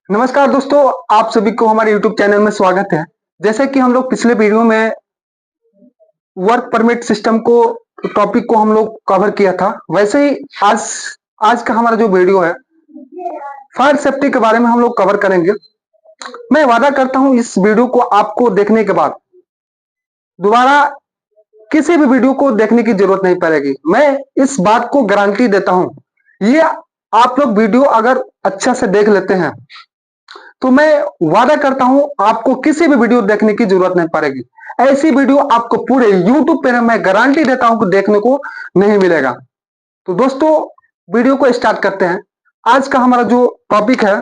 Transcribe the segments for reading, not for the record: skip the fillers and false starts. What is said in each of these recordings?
नमस्कार दोस्तों, आप सभी को हमारे YouTube चैनल में स्वागत है। जैसे कि हम लोग पिछले वीडियो में वर्क परमिट सिस्टम को टॉपिक को हम लोग कवर किया था, वैसे ही आज का हमारा जो वीडियो है फायर सेफ्टी के बारे में हम लोग कवर करेंगे। मैं वादा करता हूं इस वीडियो को आपको देखने के बाद दोबारा किसी भी वीडियो को देखने की जरूरत नहीं पड़ेगी। मैं इस बात को गारंटी देता हूं। ये आप लोग वीडियो अगर अच्छा से देख लेते हैं तो मैं वादा करता हूं आपको किसी भी वीडियो देखने की जरूरत नहीं पड़ेगी। ऐसी वीडियो आपको पूरे YouTube पे मैं गारंटी देता हूं कि देखने को नहीं मिलेगा। तो दोस्तों, वीडियो को स्टार्ट करते हैं। आज का हमारा जो टॉपिक है,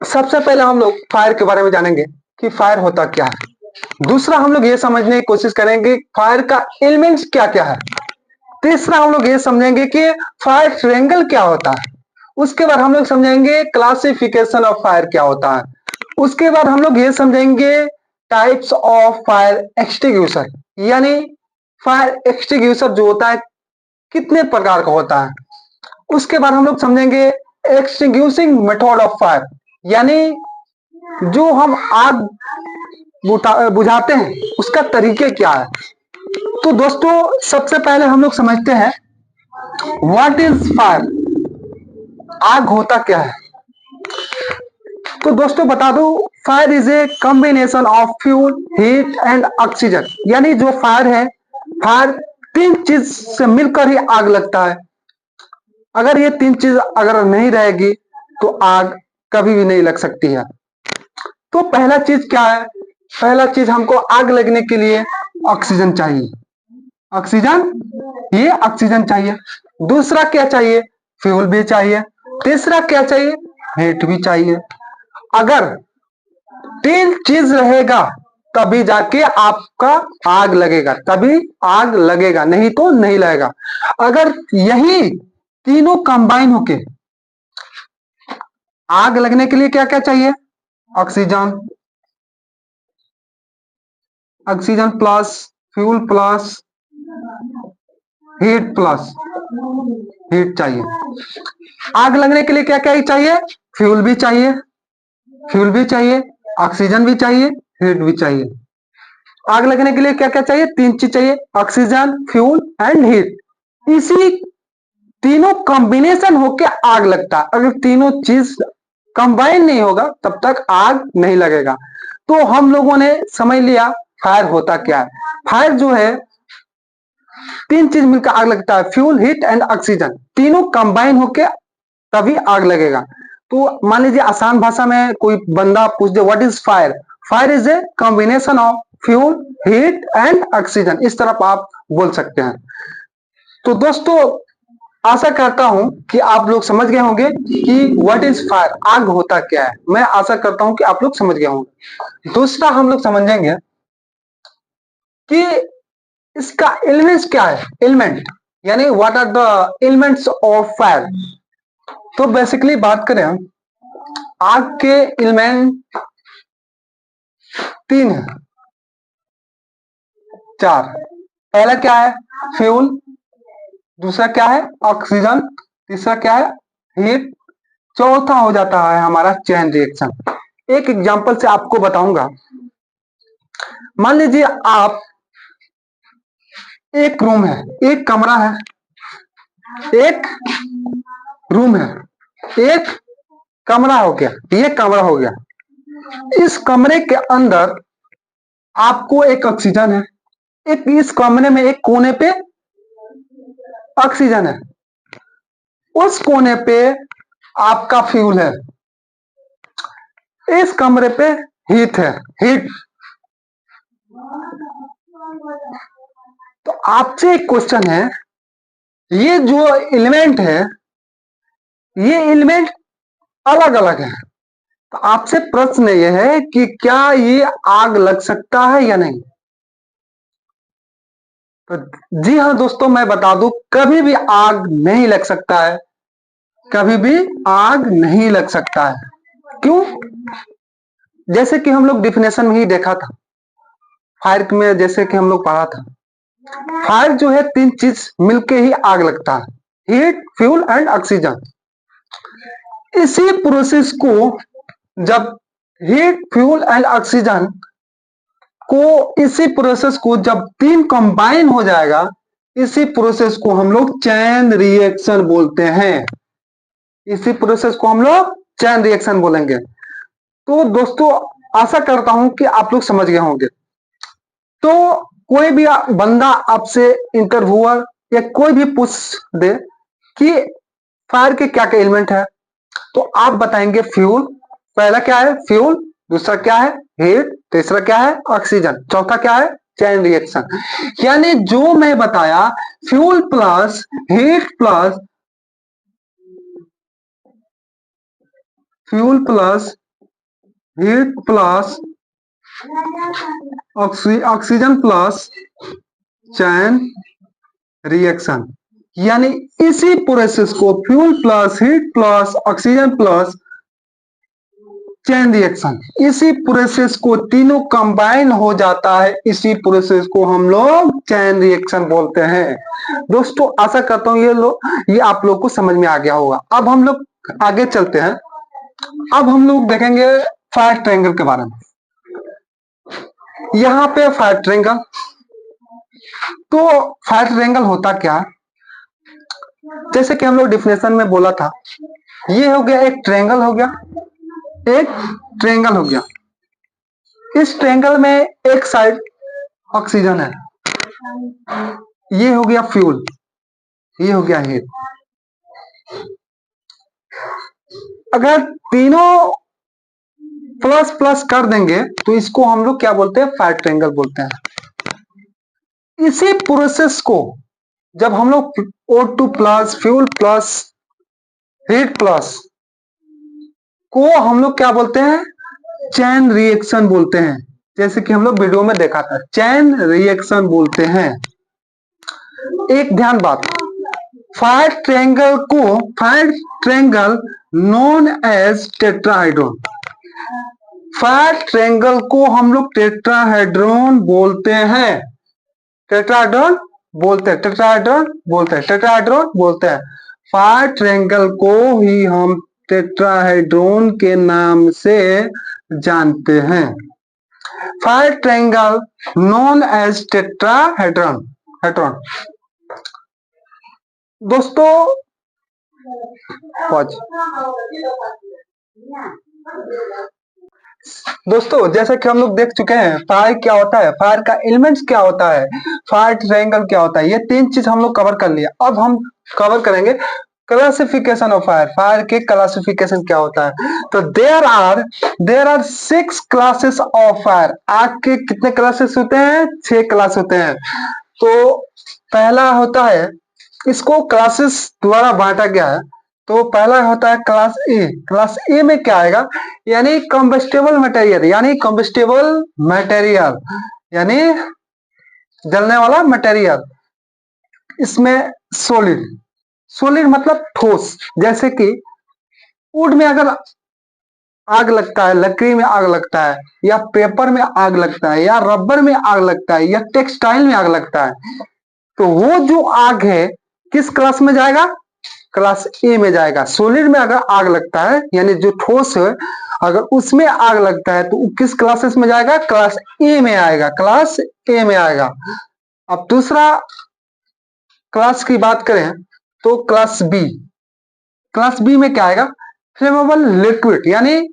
सबसे पहले हम लोग फायर के बारे में जानेंगे कि फायर होता क्या है। दूसरा, हम लोग ये समझने की कोशिश करेंगे फायर का एलिमेंट्स क्या क्या है। तीसरा, हम लोग ये समझेंगे कि फायर ट्रायंगल क्या होता है। उसके बाद हम लोग समझेंगे क्लासिफिकेशन ऑफ फायर क्या होता है। उसके बाद हम लोग ये समझेंगे टाइप्स ऑफ फायर एक्सटिंग्विशर, यानी फायर एक्सटिंग्विशर जो होता है कितने प्रकार का होता है। उसके बाद हम लोग समझेंगे एक्सटिंग्विशिंग मेथड ऑफ फायर, यानी जो हम आग बुझाते हैं उसका तरीके क्या है। तो दोस्तों, सबसे पहले हम लोग समझते हैं व्हाट इज फायर, आग होता क्या है। तो दोस्तों बता दो, fire is a combination of fuel, heat and oxygen, यानी जो फायर है, फायर तीन चीज से मिलकर ही आग लगता है। अगर ये तीन चीज अगर नहीं रहेगी तो आग कभी भी नहीं लग सकती है। तो पहला चीज क्या है? पहला चीज, हमको आग लगने के लिए ऑक्सीजन चाहिए। ऑक्सीजन, ये ऑक्सीजन चाहिए। दूसरा क्या चाहिए? फ्यूल भी चाहिए। तीसरा क्या चाहिए? हीट भी चाहिए। अगर तीन चीज रहेगा तभी जाके आपका आग लगेगा, तभी आग लगेगा, नहीं तो नहीं लगेगा। अगर यही तीनों कंबाइन होके आग लगने के लिए क्या क्या चाहिए? Oxygen, oxygen plus fuel plus heat plus heat चाहिए। आग लगने के लिए क्या क्या चाहिए? फ्यूल भी चाहिए, फ्यूल भी चाहिए, ऑक्सीजन भी चाहिए, हीट भी चाहिए। आग लगने के लिए क्या क्या चाहिए? तीन चीज चाहिए, ऑक्सीजन, फ्यूल एंड हीट। इसी तीनों कॉम्बिनेशन होके आग लगता है। अगर तीनों चीज कंबाइन नहीं होगा तब तक आग नहीं लगेगा। तो हम लोगों ने समझ लिया फायर होता क्या है। फायर जो है, तीन चीज मिलकर आग लगता है, फ्यूल, हीट एंड ऑक्सीजन। तीनों कंबाइन होके तभी आग लगेगा। तो मान लीजिए आसान भाषा में कोई बंदा पूछ दे what is fire, fire is a combination of fuel, heat and oxygen, इस तरफ आप बोल सकते हैं। तो दोस्तों, आशा करता हूं कि आप लोग समझ गए होंगे कि व्हाट इज फायर, आग होता क्या है। मैं आशा करता हूं कि आप लोग समझ गए होंगे। दूसरा, हम लोग समझेंगे कि इसका एलिमेंट्स क्या है। एलिमेंट यानी what are the elements of fire. तो बेसिकली बात करें, आग के एलिमेंट तीन है, चार। पहला क्या है? फ्यूल। दूसरा क्या है? ऑक्सीजन। तीसरा क्या है? हीट। चौथा हो जाता है हमारा चेन रिएक्शन। एक एग्जांपल से आपको बताऊंगा। मान लीजिए आप, एक रूम है, एक कमरा है, एक रूम है, एक कमरा हो गया, ये कमरा हो गया। इस कमरे के अंदर आपको एक ऑक्सीजन है, एक इस कमरे में एक कोने पे ऑक्सीजन है, उस कोने पे आपका फ्यूल है, इस कमरे पे हीट है, हीट। तो आपसे एक क्वेश्चन है, ये जो एलिमेंट है, ये एलिमेंट अलग अलग है। तो आपसे प्रश्न ये है कि क्या ये आग लग सकता है या नहीं। तो जी हाँ दोस्तों, मैं बता दूं, कभी भी आग नहीं लग सकता है, कभी भी आग नहीं लग सकता है। क्यों? जैसे कि हम लोग डिफिनेशन में ही देखा था, फायर में जैसे कि हम लोग पढ़ा था, फायर जो है तीन चीज मिलके ही आग लगता है, हीट, फ्यूल एंड ऑक्सीजन। इसी प्रोसेस को जब हीट, फ्यूल एंड ऑक्सीजन इसी प्रोसेस को जब तीन कंबाइन हो जाएगा, इसी प्रोसेस को हम लोग चैन रिएक्शन बोलते हैं। इसी प्रोसेस को हम लोग चैन रिएक्शन बोलेंगे। तो दोस्तों आशा करता हूं कि आप लोग समझ गए होंगे। तो कोई भी बंदा आपसे, इंटरव्यूअर या कोई भी पूछ दे कि फायर के क्या क्या एलिमेंट है, तो आप बताएंगे फ्यूल, पहला क्या है फ्यूल, दूसरा क्या है हीट, तीसरा क्या है ऑक्सीजन, चौथा क्या है चैन रिएक्शन। यानी जो मैं बताया fuel plus heat plus fuel plus heat plus oxygen plus chain reaction, यानी इसी प्रोसेस को fuel plus heat plus oxygen plus chain reaction, इसी प्रोसेस को तीनों कंबाइन हो जाता है, इसी प्रोसेस को हम लोग चैन रिएक्शन बोलते हैं। दोस्तों आशा करता हूँ ये आप लोग को समझ में आ गया होगा। अब हम लोग आगे चलते हैं। अब हम लोग देखेंगे फायर ट्रायंगल के बारे में। यहाँ पे फायर ट्रायंगल, तो फायर ट्रायंगल होता क्या, जैसे कि हम लोग डिफिनेशन में बोला था, ये हो गया एक ट्रायंगल हो गया, एक ट्रायंगल हो गया। इस ट्रायंगल में एक साइड ऑक्सीजन है, ये हो गया फ्यूल, ये हो गया हीट। अगर तीनों प्लस प्लस कर देंगे तो इसको हम लोग क्या बोलते हैं फायर ट्रायंगल बोलते हैं। इसी प्रोसेस को जब हम लोग O2 plus fuel plus heat plus को हम लोग क्या बोलते हैं चैन रिएक्शन बोलते हैं। जैसे कि हम लोग वीडियो में देखा था, चैन रिएक्शन बोलते हैं। एक ध्यान बात, fire triangle known as tetrahedron, fire triangle को हम लोग टेट्राहेड्रॉन बोलते हैं, टेट्राहेड्रॉन बोलते हैं, टेट्राहेड्रॉन बोलते हैं, टेट्राहेड्रॉन बोलते हैं। फायर ट्रायंगल को ही हम टेट्राहेड्रॉन के नाम से जानते हैं। Fire triangle known as tetrahedron. दोस्तों जैसा कि हम लोग देख चुके हैं फायर क्या होता है, फायर का एलिमेंट्स क्या होता है, फायर ट्रायंगल क्या होता है, ये तीन चीज हम लोग कवर कर लिया। अब हम कवर करेंगे क्लासिफिकेशन ऑफ फायर, फायर के क्लासिफिकेशन क्या होता है। तो there are 6 classes of fire. आग के कितने क्लासेस होते हैं, 6 क्लास होते हैं। तो पहला होता है, इसको क्लासेस द्वारा बांटा गया है। तो पहला होता है क्लास ए। क्लास ए में क्या आएगा, यानी कंबस्टेबल मटेरियल, यानी जलने वाला मटेरियल। इसमें सॉलिड मतलब ठोस, जैसे कि वुड में अगर आग लगता है, लकड़ी में आग लगता है, या पेपर में आग लगता है, या रबर में आग लगता है, या टेक्सटाइल में आग लगता है, तो वो जो आग है किस क्लास में जाएगा, क्लास ए में जाएगा। सॉलिड में अगर आग लगता है, यानी जो ठोस है, अगर उसमें आग लगता है तो किस क्लासेस में जाएगा, क्लास ए में आएगा, क्लास ए में आएगा। अब दूसरा क्लास की बात करें तो क्लास बी में क्या आएगा, फ्लेमेबल लिक्विड, यानी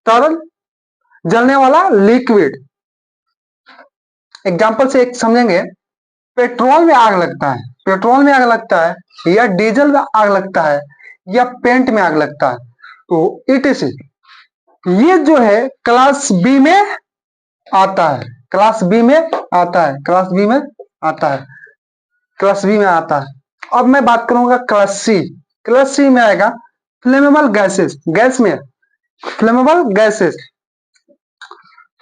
तरल जलने वाला लिक्विड। एग्जाम्पल से एक समझेंगे, पेट्रोल में आग लगता है, या डीजल में आग लगता है, या पेंट में आग लगता है, तो इट ये जो है क्लास बी में आता है, क्लास बी में आता है। अब मैं बात करूंगा क्लास सी में आएगा फ्लेमेबल गैसेस,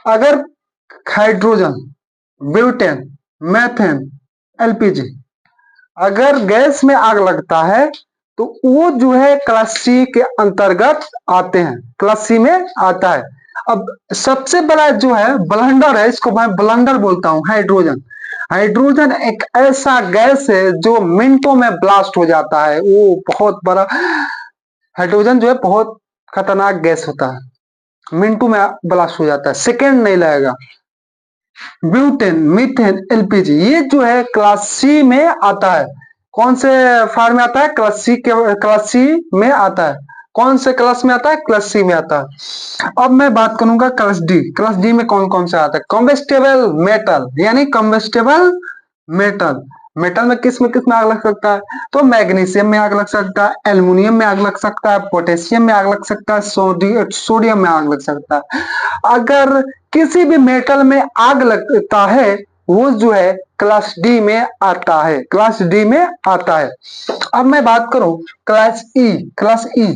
अगर हाइड्रोजन, ब्यूटेन, मेथेन, एलपीजी, अगर गैस में आग लगता है तो वो जो है क्लास सी के अंतर्गत आते हैं, क्लास सी में आता है। अब सबसे बड़ा जो है ब्लंडर है, इसको मैं ब्लंडर बोलता हूं, हाइड्रोजन। हाइड्रोजन एक ऐसा गैस है जो मिनटों में ब्लास्ट हो जाता है। वो बहुत बड़ा हाइड्रोजन जो है बहुत खतरनाक गैस होता है, मिनटों में ब्लास्ट हो जाता है, सेकेंड नहीं लगेगा। ब्यूटेन, मीथेन, एलपीजी, ये जो है क्लास सी में आता है। कौन से फार्म में आता है? क्लास सी में आता है। कौन से क्लास में आता है? क्लास सी में आता है। अब मैं बात करूंगा क्लास डी। क्लास डी में कौन कौन सा आता है? कॉम्बेस्टेबल मेटल, यानी कॉम्बेस्टेबल मेटल। मेटल में किस में आग लग सकता है? तो मैग्नीशियम में आग लग सकता है, एल्युमिनियम में आग लग सकता है, पोटेशियम में आग लग सकता है, सोडियम में आग लग सकता है। अगर किसी भी मेटल में आग लगता है वो जो है क्लास डी में आता है, क्लास डी में आता है। अब मैं बात करूं क्लास ई। क्लास ई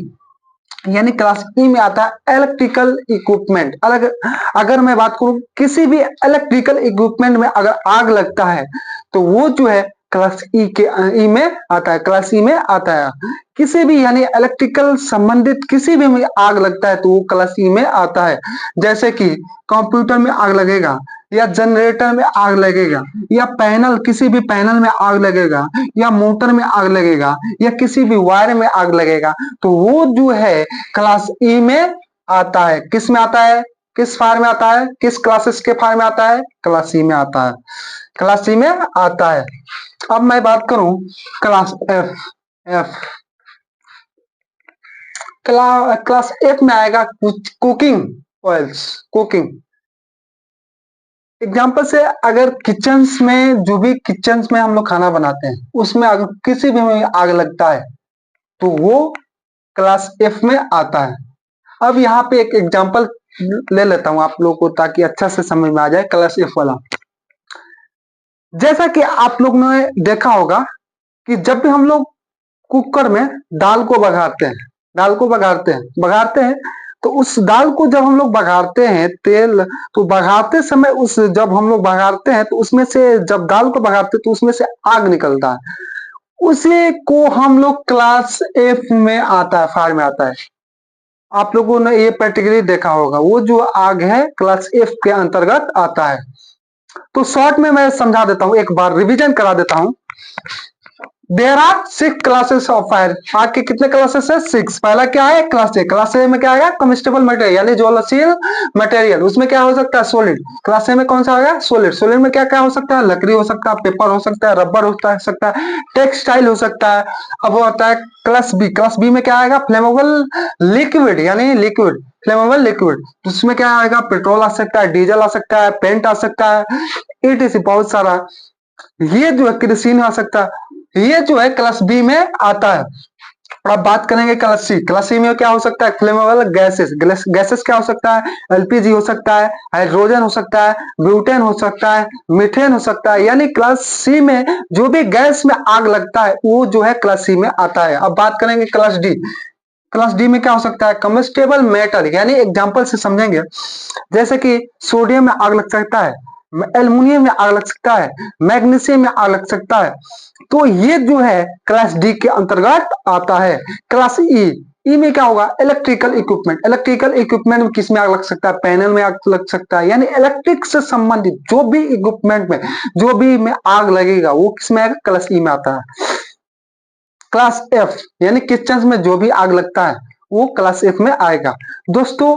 यानी क्लास ई में आता है इलेक्ट्रिकल इक्विपमेंट। अलग अगर मैं बात करूं किसी भी इलेक्ट्रिकल इक्विपमेंट में अगर आग लगता है तो वो जो है क्लास ई में आता है, क्लास ई में आता है। किसी भी यानी इलेक्ट्रिकल संबंधित किसी भी में आग लगता है तो वो क्लास ई में आता है। जैसे कि कंप्यूटर में आग लगेगा, या जनरेटर में आग लगेगा, या पैनल किसी भी पैनल में आग लगेगा, या मोटर में आग लगेगा, या किसी भी वायर में आग लगेगा तो वो जो है क्लास ई में आता है। किस में आता है? किस फार में आता है? किस क्लासेस के फार में आता है? क्लास सी में आता है, क्लास सी में आता है। अब मैं बात करूं class F. F class F में आएगा कुकिंग ऑयल्स, कुकिंग। एग्जाम्पल से अगर किचन्स में जो भी किचन्स में हम लोग खाना बनाते हैं उसमें अगर किसी भी में आग लगता है तो वो क्लास एफ में आता है। अब यहाँ पे एक एग्जाम्पल ले लेता हूं आप लोगों को ताकि अच्छा से समझ में आ जाए क्लास एफ वाला। जैसा कि आप लोग ने देखा होगा कि जब भी हम लोग कुकर में दाल को बघारते हैं, दाल को बघारते हैं तो उस दाल को जब हम लोग बघारते हैं तेल, तो बघारते समय उस जब हम लोग बघारते हैं तो उसमें से जब दाल को बघारते तो उसमें से आग निकलता है, उसी को हम लोग क्लास एफ में आता है, फायर में आता है। आप लोगों ने ये पर्टिकुलरली देखा होगा, वो जो आग है क्लास एफ के अंतर्गत आता है। तो शॉर्ट में मैं समझा देता हूं, एक बार रिवीजन करा देता हूं। There are 6 classes of fire. आग के कितने क्लासेस है? 6। पहला क्या है? क्लास ए। क्लास ए में क्या आएगा? कम्बस्टेबल मटेरियल यानी ज्वलनशील मटेरियल, उसमें क्या हो सकता है? सॉलिड। क्लास ए में कौन सा आएगा? सॉलिड। सॉलिड में क्या क्या हो सकता है? लकड़ी हो सकता है, पेपर हो सकता है, रबर हो सकता है, टेक्सटाइल हो सकता है। अब वो आता है क्लास बी। क्लास बी में क्या आएगा? फ्लेमेबल लिक्विड यानी लिक्विड, फ्लेमेबल लिक्विड। उसमें क्या आएगा? पेट्रोल आ सकता है, डीजल आ सकता है, पेंट आ सकता है, इट बहुत सारा। ये जो है केरोसिन आ सकता है, ये जो है क्लास बी में आता है। अब बात करेंगे क्लास सी। क्लास सी में क्या हो सकता है? Flammable gases. गैसेस क्या हो सकता है? एलपीजी हो सकता है, हाइड्रोजन हो सकता है, ब्यूटेन हो सकता है, मीथेन हो सकता है। यानी क्लास सी में जो भी गैस में आग लगता है वो जो है क्लास सी में आता है। अब बात करेंगे क्लास डी। क्लास डी में क्या हो सकता है? कम्बस्टेबल मेटल यानी एग्जांपल से समझेंगे, जैसे कि सोडियम में आग लग सकता है, एल्युमिनियम में आग लग सकता है, मैग्नीशियम में आग लग सकता है। तो ये जो है क्लास डी के अंतर्गत आता है। क्लास ई। ई में क्या होगा? Electrical equipment. इलेक्ट्रिकल इक्विपमेंट में किस में आग लग सकता है? पैनल में आग लग सकता है, यानी इलेक्ट्रिक से संबंधित जो भी इक्विपमेंट में जो भी में आग लगेगा वो किस में आएगा? क्लास ई में आता है। क्लास एफ यानी किचन में जो भी आग लगता है वो क्लास एफ में आएगा। दोस्तों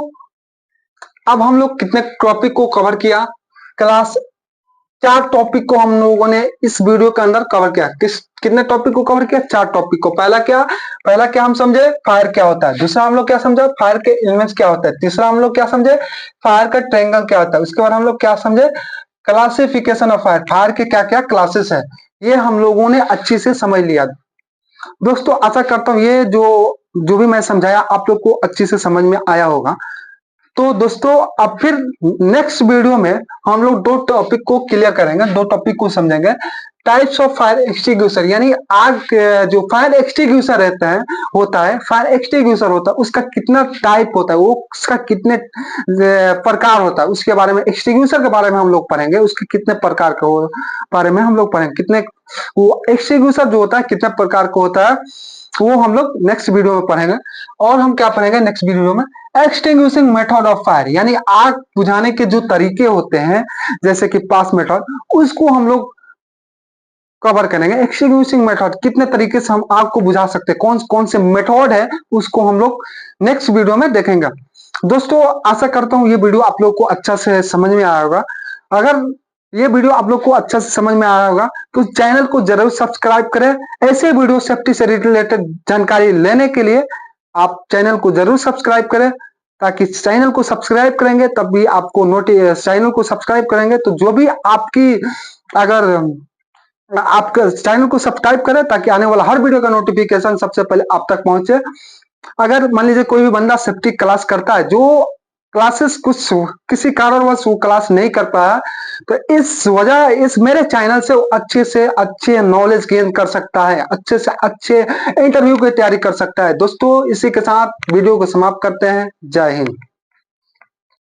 अब हम लोग कितने टॉपिक को कवर किया? क्लास 4 टॉपिक को हम लोगों ने इस वीडियो के अंदर कवर किया। कितने टॉपिक को कवर किया? 4 टॉपिक को। पहला क्या हम समझे? फायर क्या होता है। दूसरा हम लोग क्या समझे? फायर के एलिमेंट्स क्या होता है। तीसरा हम लोग क्या समझे? फायर का ट्रायंगल क्या होता है। उसके बाद हम लोग क्या समझे? Classification of fire. फायर के क्या क्या क्लासेस है, ये हम लोगों ने अच्छी से समझ लिया। दोस्तों आशा करता हूँ ये जो भी मैं समझाया आप लोग को अच्छी से समझ में आया होगा। तो दोस्तों अब फिर नेक्स्ट वीडियो में हम लोग 2 टॉपिक को क्लियर करेंगे, 2 टॉपिक को समझेंगे। टाइप्स ऑफ फायर एक्सटिंग्विशर यानी आग जो फायर एक्सटिंग्विशर होता है, फायर एक्सटिंग्विशर होता है उसका कितना टाइप होता है, वो उसका कितने प्रकार होता है, उसके बारे में, एक्सटिंग्विशर के बारे में हम लोग पढ़ेंगे, उसके कितने प्रकार के बारे में हम लोग पढ़ेंगे, कितने वो एक्सटिंग्विशर जो होता है कितने प्रकार का होता है वो हम लोग नेक्स्ट वीडियो में पढ़ेंगे। और हम क्या पढ़ेंगे नेक्स्ट वीडियो में, एक्सटिंग्विशिंग मेथड ऑफ फायर, यानी आग बुझाने के जो तरीके होते हैं जैसे कि पास मेथड, उसको हम लोग कवर करेंगे। एक्सटिंग्विशिंग मेथड कितने तरीके से हम आग को बुझा सकते हैं, कौन कौन से मेथड है उसको हम लोग नेक्स्ट वीडियो में देखेंगे। दोस्तों आशा करता हूं ये वीडियो आप लोग को अच्छा से समझ में आया होगा। अगर ये वीडियो आप लोग को अच्छा से समझ में आया होगा तो चैनल को जरूर सब्सक्राइब करें। ऐसे वीडियो सेफ्टी से रिलेटेड जानकारी लेने के लिए आप चैनल को जरूर सब्सक्राइब करें, ताकि चैनल को सब्सक्राइब करेंगे तब भी आपको चैनल को सब्सक्राइब करेंगे तो जो भी आपकी, अगर आपका चैनल को सब्सक्राइब करें ताकि आने वाला हर वीडियो का नोटिफिकेशन सबसे पहले आप तक पहुंचे। अगर मान लीजिए कोई भी बंदा सेफ्टी क्लास करता है, जो क्लासेस कुछ किसी कारणवश वो क्लास नहीं कर पाया, तो इस वजह इस मेरे चैनल से अच्छे नॉलेज गेन कर सकता है, अच्छे से अच्छे इंटरव्यू की तैयारी कर सकता है। दोस्तों इसी के साथ वीडियो को समाप्त करते हैं। जय हिंद।